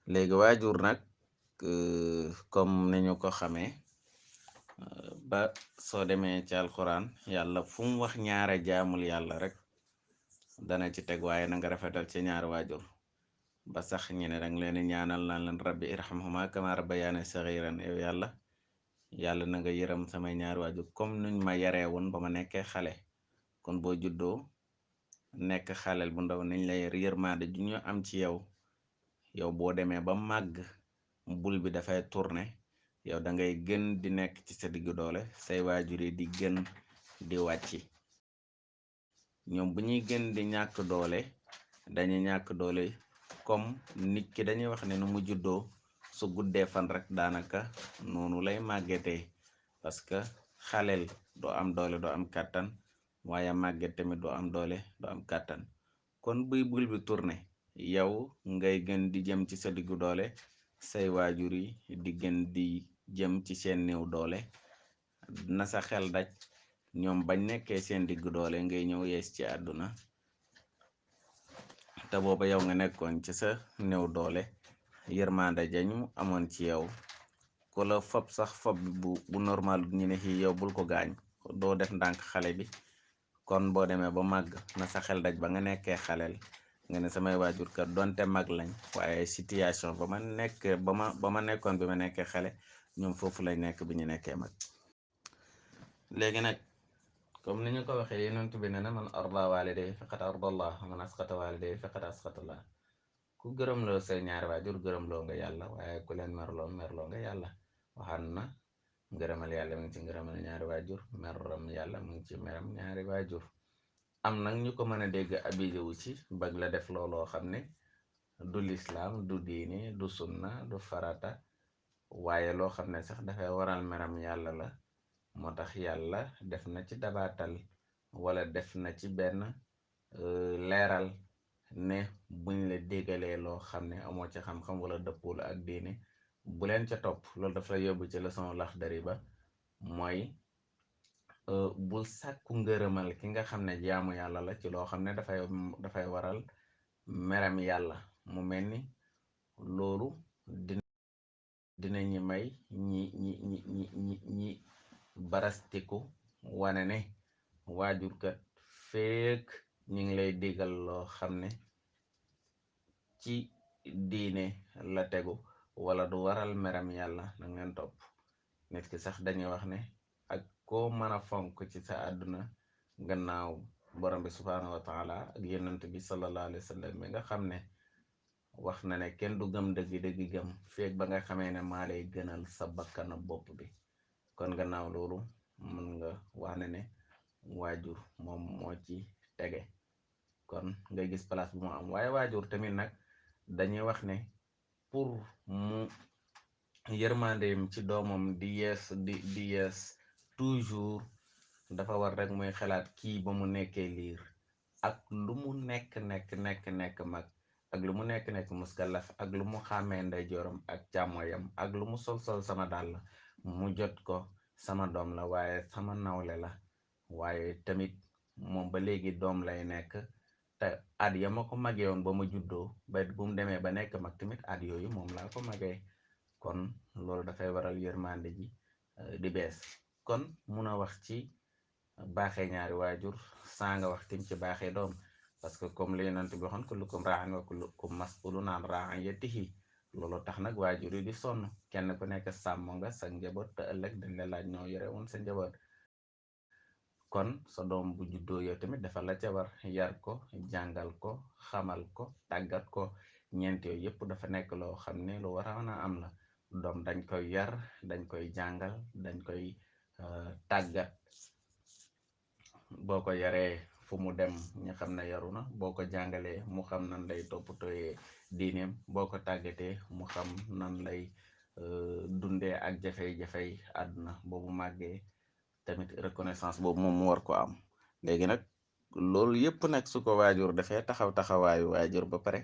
léegi waajur nag comme ni ñu ko xamee ba soo demee ci alxuraan yàlla fu mu wax ñaare jaamul yàlla rek dana ci teg waaye na nga rafetal ci ñaari waajur ba sax ñu ne danga leen ñaanal naan leen rabbi irhamhuma kama rabbayani saghiran yow yàlla na nga yërëm samay ñaari waajur comme nuñ ma yaree woon ba ma nekkee xale kon boo juddoo nekk xaleel bu ndaw nañ la yërmaande ju ñu am ci yow boo demee ba màgg bul bi dafay tourner yow da ngay gën di nekk ci sa diggu doole say waajur yi di gën di wàcci ñoom bu ñuy gën di ñàkk doole dañuy ñàkk doole comme nit ki dañuy wax ne nu mu juddoo su guddee fan rek daanaka noonu lay màggetee parce que xaleel doo am doole doo am kàttan waaye màgget tamit doo am doole doo am kàttan kon buy bul bi tourné yow ngay gën di jëm ci sa diggu doole say waajur yi di gën di jëm ci seen néew doole na sa xel daj ñoom bañ nekkee seen diggu doole ngay ñëw yees ci àdduna te booba yow nga nekkoon ci sa néew doole yërmande jañu amoon ci yow ku la fob sax fob bu normal ñu ne xii yow bul ko gaañ doo def ndànk xale bi kon boo demee ba màgg na sa xel daj ba nga nekkee xaleel nga ne samay waajur kat donte mag lañ waaye situation ba ma nekkoon bi ma nekkee xale ñoom foofu lañ nekk bi ñu nekkee mag léegi nag comme ni ñu ko waxee yonent bi ne na man arda waliday faqad ardallah man asqata waliday faqad asqatallah ku gërëm loo say ñaari waajur gërëm loo nga yàlla waaye ku leen merloo nga yàlla waxaan na ngërëmal yàlla mu ngi ci ngërëmal ñaari waajur meram yàlla mu ngi ci meram ñaari waajur am nag ñu ko mën a dégg abidé wu ci bëgg la def looloo xam ne du lislaam du diini du sunna du farata waaye loo xam ne sax dafay waral meram yàlla la moo tax yàlla def na ci dabaatal wala def na ci benn leeral ne buñ la déggalee loo xam ne amoo ci xam-xam wala dëppul ak diine bu leen ca topp loolu dafa la yóbbu ci leçon Laxdari ba mooy bul sàkku ngërëmal ki nga xam ne jaamu yàlla la ci loo xam ne dafay waral meram yàlla mu mel ni loolu dinañu may ñi barastiku wane ne waajurkat feek ñi ngi lay digal loo xam ne ci diine la tegu wala du waral meram yàlla nang leen topp nit ki sax dañuy wax ne ak koo mën a fonk ci sa àdduna gannaaw borom bi subhaanahu wa taala ak yonent bi sallallahu alayhi wa sallam mi nga xam ne wax na ne kenn du gëm dëgg gëm feek ba nga xamee ne maa lay gënal sa bakkana bopp bi kon gannaaw loolu mën nga wax ne waajur moom moo ci tege kon nga gis place bu mu am waaye waajur tamit nag dañuy wax ne pour mu yërmandeem ci doomam di yees toujours dafa war rek muy xalaat kii ba mu nekkee liir ak lu mu nekk mag ak lu mu nekk muskalaf ak lu mu xàmmee ndeyjooram ak càmmoyam ak lu mu sol sama dàll mu jot ko sama doom la waaye sama nawle la waaye tamit moom ba léegi doom lay nekk te at ya ma ko magee woon ba ma juddoo ba bu mu demee ba nekk mag tamit at yooyu moom laa ko magee kon loolu dafay waral yërmande ji di bees kon mun a wax ci baaxee ñaari waajur saa nga wax tim ci baaxee doom parce que comme li yonent bi waxoon kullukum raa'in wa kullukum mas'ulun an ra'iyyatihi loolu tax nag waajur yi di sonn kenn ku nekk sàmm nga sa njaboot te ëllëg dañ la laaj noo yore woon sa njaboot kon sa doom bu juddoo yow tamit dafa la ca war yar ko jàngal ko xamal ko tàggat ko ñeent yooyu yëpp dafa nekk loo xam ne lu war a mën a am la doom dañ koy yar dañ koy jàngal dañ koy tàggat boo ko yaree fu mu dem ñu xam ne yaru na boo ko jàngalee mu xam nan lay toppatooyee diineem boo ko tàggatee mu xam nan lay dundee ak jafey-jafey àdduna boobu màggee tamit reconnaissance boobu moom mu war ko am léegi nag loolu yëpp nag su ko waajur dafay taxawaayu waajur ba pare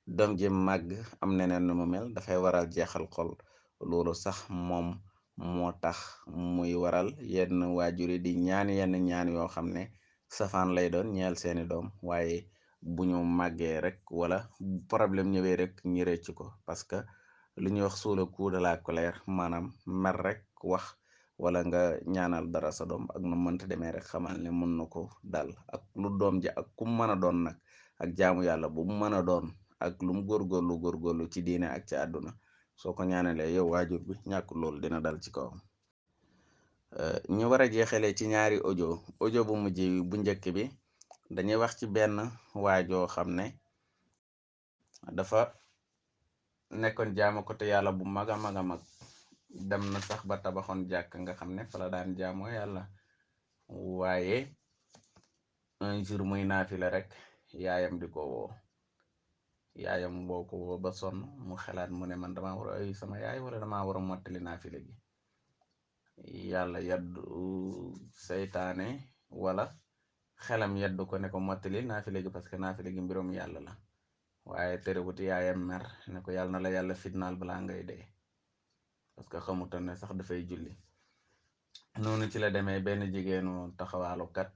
doom ji màgg am neneen nu mu mel dafay waral jeexal xol loolu sax moom moo tax muy waral yenn waajur yi di ñaan yenn ñaan yoo xam ne safaan lay doon ñeel seeni doom waaye bu ñu màggee rek wala problème ñëwee rek ñi rëcc ko parce que lu ñuy wax sous le coup de la colère maanaam mer rek wax wala nga ñaanal dara sa doom ak nu mënta demee rek xamal ne mën na ko dal ak lu doom ji ak kum mën a doon nag ak jaamu yàlla bu mu mën a doon ak lu mu góorgóorlu ci diine ak ci àdduna soo ko ñaanalee yow waajur bi ñàkk loolu dina dal ci kawam. ñu war a jeexalee ci ñaari audio bu mujj bu njëkk bi dañuy wax ci benn waajoo xam ne dafa nekkoon jaamu ko te yàlla bu mag a mag a mag dem na sax ba tabaxoon jàkk nga xam ne fa la daan jaamoo yàlla waaye un jour muy naafila rek yaayam di ko woo yaayam boo ko woo ba sonn mu xalaat mu ne man dama war a ay sama yaay wala dama war a mottali naafila gi yàlla yaddu seytaane wala xelam yaddu ko ne ko mottali naafila gi parce que naafila gi mbirum yàlla la waaye terewut yaayam mer ne ko yàlla na la yàlla fitnaal balaa ngay dee parce que xamutoon ne sax dafay julli noonu ci la demee benn jigéenu taxawaalukat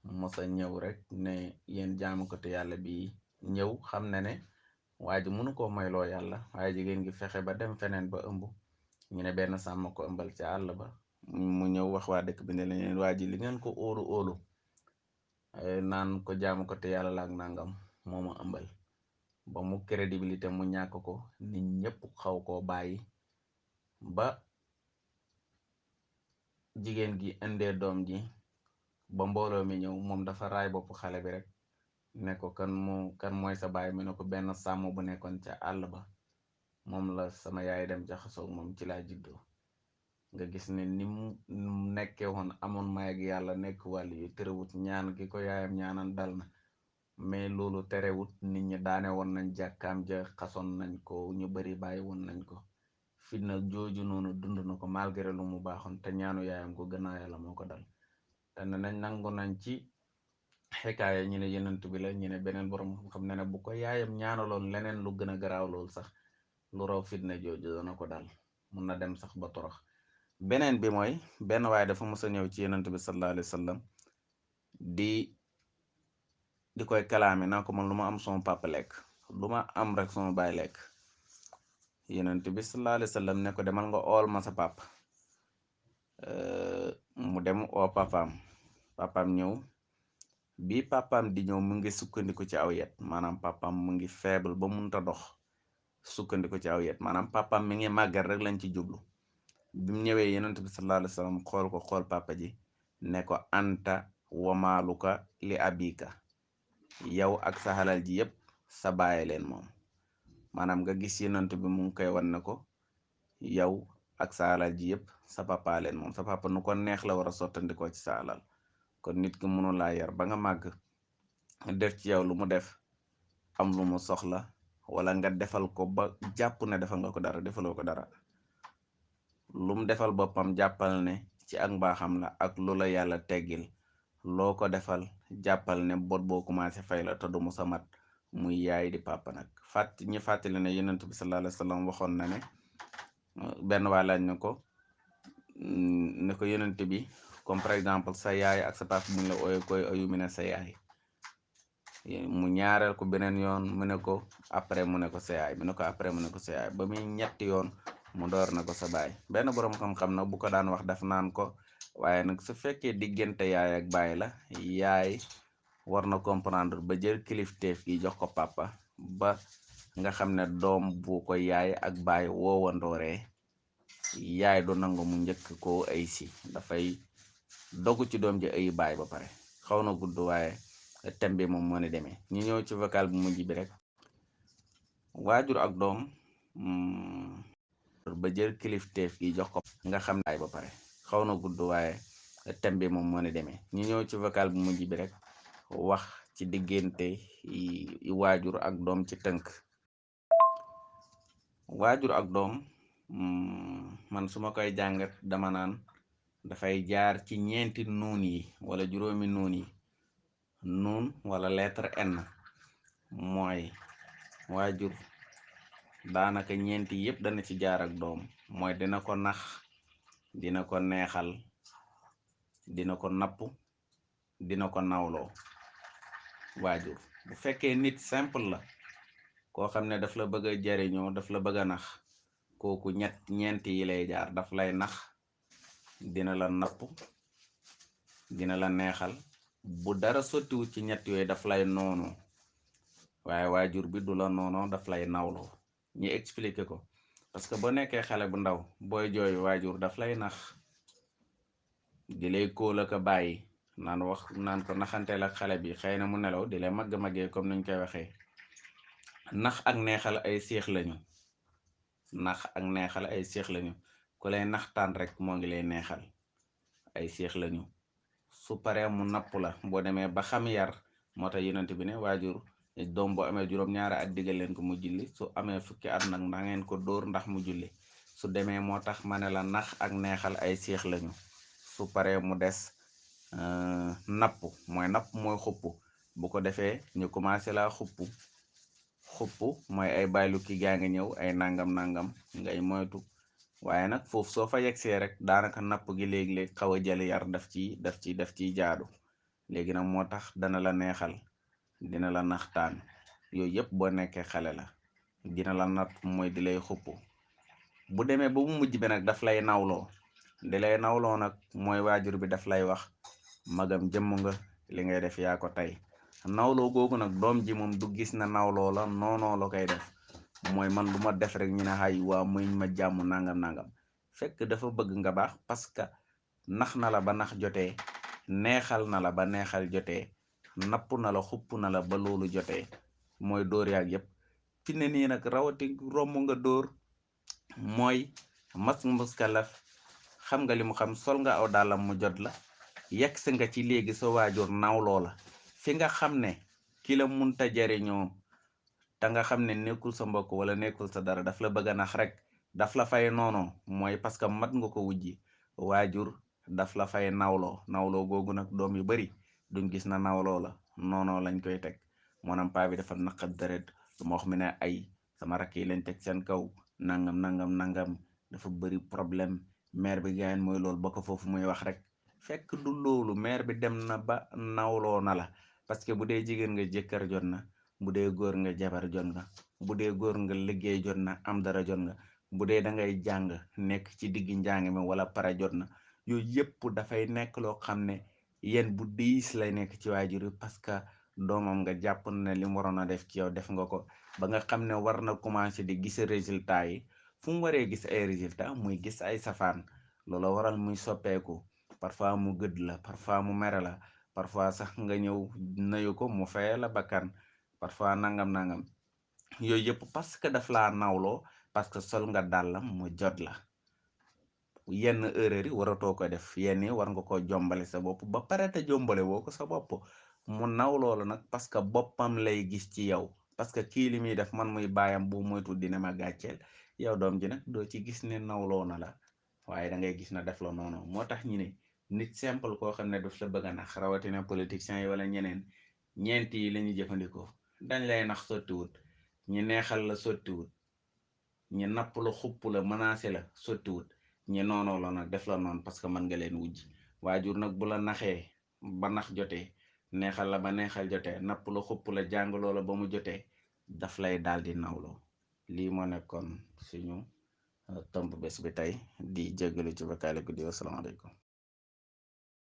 mosa ñëw rek ne yéen jaamu ko te yàlla bi ñëw xam ne waa ji mënu koo moyloo yàlla waaye jigéen gi fexe ba dem feneen ba ëmb ñu ne benn sàmm ko ëmbal ca àll ba mu ñëw wax waa dëkk bi ne leen waa ji li ngeen ko óolu naan ko jaamu ko te yàlla la ak nangam moo ma ëmbal ba mu crédibilité mu ñàkk ko nit ñëpp xaw koo bàyyi ba jigéen gi indee doom ji ba mbooloo mi ñëw moom dafa raay bopp xale bi rek ne ko kan mooy sa baay mu ne ko benn sàmm bu nekkoon ca àll ba moom la sama yaay dem jaxasoog moom ci laa juddoo nga gis ne ni mu nekkee woon amoon may ak yàlla nekk wàllu yu terewut ñaan gi ko yaayam ñaanan dal na mais loolu terewut nit ñi daane woon nañ jàkkaam ja xasoon nañ ko ñu bari bàyyi woon nañ ko fitna jooju noonu dund na ko malgré lu mu baaxoon te ñaanu yaayam ko gannaaw yàlla moo ko dal te ne nañ nangu nañ ci xekaaya ñu ne yenent bi la ñu ne beneen borom xam ne bu ko yaayam ñaanaloon leneen lu gën a garaaw lool sax lu raw fitna jooju dana ko dal mun na dem sax ba torox beneen bi mooy benn waaye dafa mës a ñëw ci yenent bi sallallahu alayhi wa sallam di koy kalaame naa ko man lu ma am sama papa lekk lu ma am rek sama baay lekk yenent bi sallallahu alayhi wa sallam ne ko demal nga ool ma sa papa mu dem oo papaam ñëw bi papaam di ñëw mu ngi sukkandiku ci aw yet maanaam papaam mu ngi faible ba munta dox sukkandiku ci aw yet maanaam papaam mi ngi màggal rek lañ ci jublu bi mu ñëwee yenent bi sallallahu alayhi wa sallam xool papa ji ne ko anta wamaaluka li abika yow ak sa xalal ji yépp sa bàyyi leen moom maanaam nga gis yenent bi mu ngi koy wan ne ko yow ak sa alal ji yépp sa papa leen moom sa papa nu ko neex la war a sottandikoo ci sa alal kon nit ki mënu laa yar ba nga màgg def ci yow lu mu def am lu mu soxla wala nga defal ko ba jàpp ne defal nga ko dara defaloo ko dara lu mu defal boppam jàppal ne ci ak mbaaxam la ak lu la yàlla teggil loo ko defal jàppal ne bot boo commencé fay la te du mu sa mat muy yaay di papa nag fàttali ne yonent bi sallallahu alayhi wa sallam waxoon na ne benn waa laaj na ko yonent bi comme par exemple sa yaay ak sa papa mu la ooye koy ayu mu ne sa yaay mu ñaareel ko beneen yoon mu ne ko après mu ne ko sa yaay mu ne ko après mu ne ko sa yaay ba muy ñetti yoon mu door na ko sa baay benn boroom xam-xam nag bu ko daan wax daf naan ko waaye nag su fekkee diggante yaay ak baay la yaay war na comprendre ba jël kilifteef gi jox ko papa ba nga xam ne doom bu ko yaay ak baay woowandooree yaay du nangu mu njëkk ko ay si dafay dogu ci doom ji ay baay ba pare xaw na gudd waaye thème bi moom moo ne demee ñu ñëw ci vocal bu mujj bi rek waajur ak doom ba jël kilifteef gi jox ko nga xam ne ba pare xaw na gudd waaye thème bi moom moo ne demee ñu ñëw ci vocal bu mujj bi rek wax ci diggante waajur ak doom ci tënk waajur ak doom man su ma koy jàngat dama naan dafay jaar ci ñeenti nuun yi wala juróomi nuun yi nuun wala lettre N mooy waajur daanaka ñeenti yépp dana ci jaar ak doom mooy dina ko nax dina ko neexal dina ko napp dina ko nawloo waajur bu fekkee nit simple la koo xam ne daf la bëgg a jariñoo daf la bëgg a nax kooku ñeent yi lay jaar, daf lay nax, dina la napp, dina la neexal. bu dara sottiwut ci ñett yooyu daf lay noonu, waaye waajur bi du la noonoo, daf lay nawloo. ñi expliqué ko parce que boo nekkee xale bu ndaw booy jooy waajur daf lay nax, di lay kóol ak a bàyyi, naan ko naxanteel ak xale bi, xëy na mu nelaw, di lay magg-maggee comme nuñ koy waxee. nax ak neexal ay séex lañu, nax ak neexal ay séex lañu. ku lay naxtaan rek moo ngi lay neexal, ay séex lañu. su paree mu napp la, boo demee ba xam yar, moo tax yonent bi ne waajur doom boo amee juróom-ñaari at digal leen ko mu julli, su amee fukki at nag na ngeen ko dóor ndax mu julli. su demee moo tax ma ne la nax ak neexal ay séex lañu. su paree mu des napp mooy xupp. bu ko defee ñu commencé laa xupp mooy ay baylu ki gaa ngi ñëw, ay nangam ngay moytu. waaye nag foofu soo fa yegsee rek daanaka napp gi léegi-léeg xaw a jël yar daf ciy jaadu. léegi nag moo tax dana la neexal, dina la naxtaan, yooyu yëpp boo nekkee xale la. dina la napp mooy di lay xupp. bu demee ba mu mujj bi nag daf lay nawloo, di lay nawloo nag mooy waajur bi daf lay wax magam jëmm nga, li ngay def yaa ko tey. nawloo googu nag doom ji moom du gis na nawloo la, noonoo la koy def. mooy man lu ma def rek ñu ne xay waa muy ma jàmm nangam fekk dafa bëgg nga baax, parce que nax na la ba nax jotee, neexal na la ba neexal jotee, napp na la xupp na la ba loolu jotee. mooy dóor yaag yëpp fi ne nii nag rawati romb nga dóor, mooy muskalaf xam nga li mu xam, sol nga aw dàllam mu jot la, yegg si nga ci léegi sa waajur nawloo la fi nga xam ne ki la munta jariñoo te nga xam ne nekkul sa mbokk wala nekkul sa dara, daf la bëgg a nax rek, daf la fay noono, mooy parce que mat nga ko wujji. waajur daf la fay nawloo googu nag doom yu bari duñ gis na nawloo la, noonoo lañ koy teg. maanaam paa bi dafa naqat deret, lu ma wax mi ne ay sama rakk yi lañ teg seen kaw nangam dafa bari problème. mère bi gaayen mooy loolu ba ko foofu muy wax rek, fekk du loolu. mère bi dem na ba nawloo na la, parce que bu dee jigéen nga jëkkër jot na, bu dee góor nga jabar jot nga, bu dee góor nga liggéey jot na, am dara jot nga, bu dee da ngay jàng nekk ci diggi njàng mi wala pare jot na. yooyu yëpp dafay nekk loo xam ne yéen bu diis lay nekk ci waajur yi, parce que doomam nga jàpp ne li mu waroon a def ci yow def nga ko, ba nga xam ne war na commencé di gis résultat yi. fu mu waree gis ay résultat muy gis ay safaan, loola waral muy soppeeku. parfois mu gëdd la, parfois mu mere la, parfois sax nga ñëw nuyu ko mu feye la bakkan, parfois nangam yooyu yëpp parce que daf laa nawloo, parce que sol nga dàllam mu jot la. yenn erreur yi waratoo ko def, yenn yi war nga ko jombale sa bopp, ba pare te jombale woo ko sa bopp. mu nawloo la nag parce que boppam lay gis ci yow, parce que kii li muy def man muy baayam bu moytu dina ma gàcceel. yow doom ji nag doo ci gis ne nawloo na la, waaye da ngay gis na def la noonu. moo tax ñu ne nit simple koo xam ne daf la bëgg a nax, rawatina politiciens yi wala ñeneen, ñeent yi la ñuy jëfandikoo. dañ lay nax sottiwut, ñi neexal la sottiwut, ñi napp la xupp la menacé la sottiwut, ñi noonoo la nag def la noonu parce que mën nga leen wujj. waajur nag bu la naxee ba nax jotee, neexal la ba neexal jotee, napp la xupp la jàngaloo la ba mu jotee, daf lay daal di nawloo. lii moo nekkoon suñu tomb bés bi tey, di jégalu ci bakaale guddi. wasalaamaaleykum.